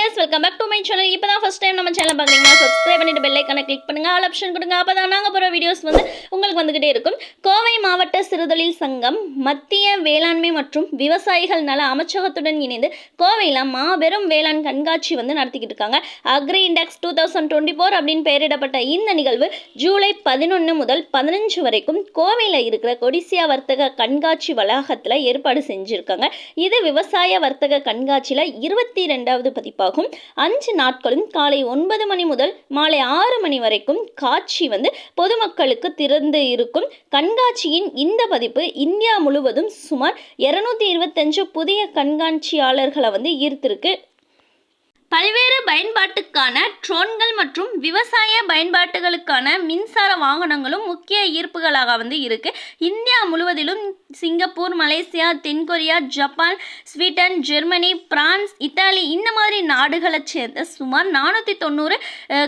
Viewers welcome back to my channel. இப்போதான் first time நம்ம channel பார்க்குறீங்கன்னா சப்ஸ்கிரைப் பண்ணிட்டு பெல் ஐக்கானை கிளிக் பண்ணுங்க, ஆல் ஆப்ஷன் கொடுங்க. அப்பதான் நாங்கள் போகிற வீடியோஸ் வந்து உங்களுக்கு வந்துகிட்டே இருக்கும். கோவை மாவட்ட சிறுதொழில் சங்கம் மத்திய வேளாண்மை மற்றும் விவசாயிகள் நல அமைச்சகத்துடன் இணைந்து கோவையில் மாபெரும் வேளாண் கண்காட்சி வந்து நடத்திக்கிட்டு இருக்காங்க. அக்ரி இண்டெக்ஸ் 2024 அப்படின்னு பெயரிடப்பட்ட இந்த நிகழ்வு ஜூலை 11 முதல் 15 வரைக்கும் கோவையில் இருக்கிற கொடிசியா வர்த்தக கண்காட்சி வளாகத்தில் ஏற்பாடு செஞ்சுருக்காங்க. இது விவசாய வர்த்தக கண்காட்சியில் 22வது பதிப்பாகும். 5 நாட்களும் காலை 9 மணி முதல் மாலை 6 மணி வரைக்கும் காட்சி வந்து பொதுமக்களுக்கு திறந்து இருக்கும். கண்காட்சியின் இந்த பதிப்பு இந்தியா முழுவதும் சுமார் 225 புதிய கண்காட்சியாளர்களை வந்து ஈர்த்திருக்கு. பல்வேறு பயன்பாட்டுக்கான ட்ரோன்கள் மற்றும் விவசாய பயன்பாட்டுகளுக்கான மின்சார வாகனங்களும் முக்கிய ஈர்ப்புகளாக வந்து இருக்கு. இந்தியா முழுவதிலும் சிங்கப்பூர், மலேசியா, தென்கொரியா, Japan, Sweden, Germany, France, Italy இந்த மாதிரி நாடுகளை சேர்ந்த சுமார் 490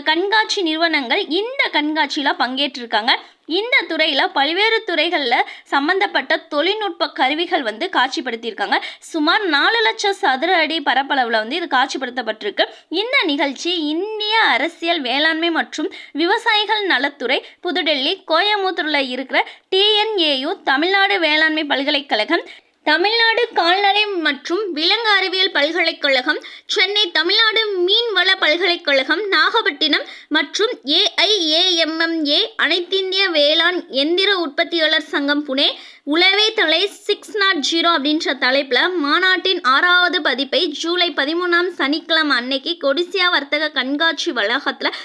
கண்காட்சி நிறுவனங்கள் இந்த கண்காட்சியில் பங்கேற்றிருக்காங்க. இந்த துறையில் பல்வேறு துறைகளில் சம்பந்தப்பட்ட தொழில்நுட்ப கருவிகள் வந்து காட்சிப்படுத்தியிருக்காங்க. சுமார் 4 லட்சம் சதுர அடி பரப்பளவில் வந்து இது காட்சிப்படுத்தப்பட்டிருக்கு. இந்த நிகழ்ச்சி இந்திய அரசியல், வேளாண்மை மற்றும் விவசாயிகள் நலத்துறை, புதுடெல்லி, கோயம்புத்தூரில் இருக்கிற TNAU தமிழ்நாடு வேளாண்மை பல்கலைக்கழகம், தமிழ்நாடு கால்நடை மற்றும் விலங்கு அறிவியல் பல்கலைக்கழகம், சென்னை தமிழ்நாடு மீன்வள பல்கலைக்கழகம், நாகப்பட்டினம் மற்றும் AIAMMA அனைத்திந்திய வேளாண் எந்திர உற்பத்தியாளர் சங்கம் புனே, உழவே தலை 600 அப்படின்ற தலைப்பில் மாநாட்டின் 6வது பதிப்பை ஜூலை 13 சனிக்கிழமை அன்னைக்கு கொடிசியா வர்த்தக கண்காட்சி வளாகத்தில்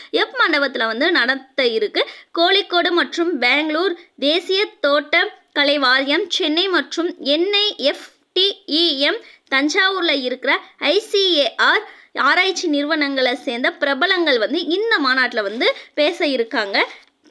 மண்டபத்தில் வந்து நடத்த இருக்கு. கோழிக்கோடு மற்றும் பெங்களூர் தேசிய தோட்ட கலை வாரியம், சென்னை மற்றும் NIFTEM, தஞ்சாவூரில் இருக்கிற ICAR ஆராய்ச்சி நிறுவனங்களை சேர்ந்த பிரபலங்கள் வந்து இந்த மாநாட்டில் வந்து பேச இருக்காங்க.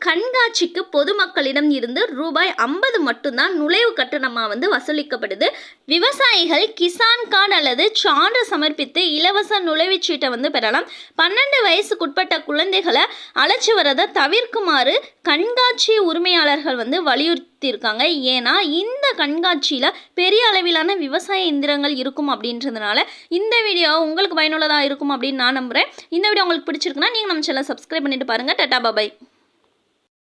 கண்காட்சிக்கு பொதுமக்களிடம் இருந்து ரூபாய் 50 மட்டும்தான் நுழைவு கட்டணமாக வந்து வசூலிக்கப்படுது. விவசாயிகள் கிசான் கார்டு அல்லது சான்று சமர்ப்பித்து இலவச நுழைவுச்சீட்டை வந்து பெறலாம். 12 வயசுக்குட்பட்ட குழந்தைகளை அழைச்சி வரதை தவிர்க்குமாறு கண்காட்சி உரிமையாளர்கள் வந்து வலியுறுத்தியிருக்காங்க. ஏன்னா இந்த கண்காட்சியில் பெரிய அளவிலான விவசாய இயந்திரங்கள் இருக்கும் அப்படின்றதுனால இந்த வீடியோ உங்களுக்கு பயனுள்ளதாக இருக்கும் அப்படின்னு நான் நம்புகிறேன். இந்த வீடியோ உங்களுக்கு பிடிச்சிருக்குன்னா நீங்கள் நம்ம சேனலை சப்ஸ்கிரைப் பண்ணிட்டு பாருங்கள். டாடா பாய்.